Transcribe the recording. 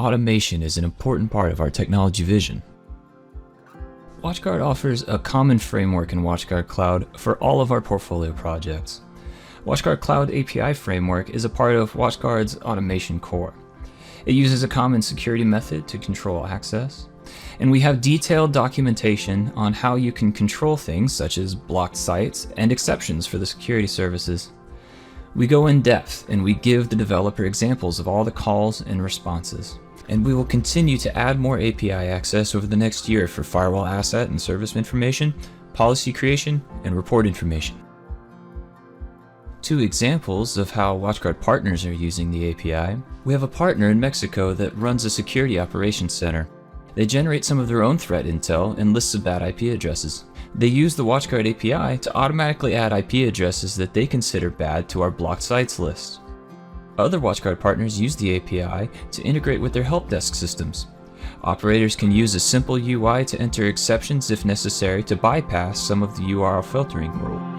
Automation is an important part of our technology vision. WatchGuard offers a common framework in WatchGuard Cloud for all of our portfolio projects. WatchGuard Cloud API Framework is a part of WatchGuard's automation core. It uses a common security method to control access, and we have detailed documentation on how you can control things such as blocked sites and exceptions for the security services. We go in depth and we give the developer examples of all the calls and responses. And we will continue to add more API access over the next year for firewall asset and service information, policy creation, and report information. Two examples of how WatchGuard partners are using the API. We have a partner in Mexico that runs a security operations center. They generate some of their own threat intel and lists of bad IP addresses. They use the WatchGuard API to automatically add IP addresses that they consider bad to our blocked sites list. Other WatchGuard partners use the API to integrate with their help desk systems. Operators can use a simple UI to enter exceptions if necessary to bypass some of the URL filtering rule.